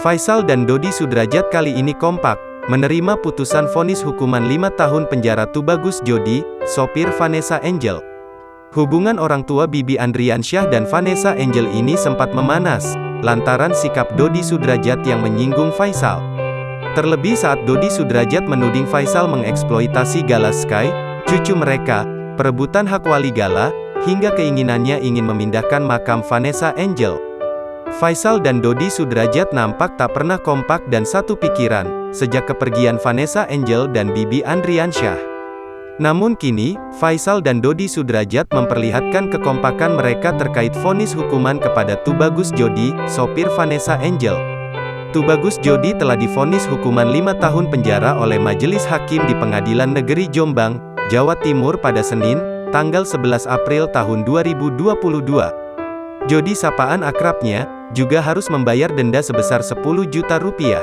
Faisal dan Dodi Sudrajat kali ini kompak, menerima putusan vonis hukuman 5 tahun penjara Tubagus Jody, sopir Vanessa Angel. Hubungan orang tua Bibi Andriansyah dan Vanessa Angel ini sempat memanas, lantaran sikap Dodi Sudrajat yang menyinggung Faisal. Terlebih saat Dodi Sudrajat menuding Faisal mengeksploitasi Gala Sky, cucu mereka, perebutan hak wali Gala, hingga keinginannya ingin memindahkan makam Vanessa Angel. Faisal dan Dodi Sudrajat nampak tak pernah kompak dan satu pikiran, sejak kepergian Vanessa Angel dan Bibi Andriansyah. Namun kini, Faisal dan Dodi Sudrajat memperlihatkan kekompakan mereka terkait vonis hukuman kepada Tubagus Jody, sopir Vanessa Angel. Tubagus Jody telah divonis hukuman 5 tahun penjara oleh Majelis Hakim di Pengadilan Negeri Jombang, Jawa Timur pada Senin, tanggal 11 April tahun 2022. Jody sapaan akrabnya, juga harus membayar denda sebesar 10 juta rupiah.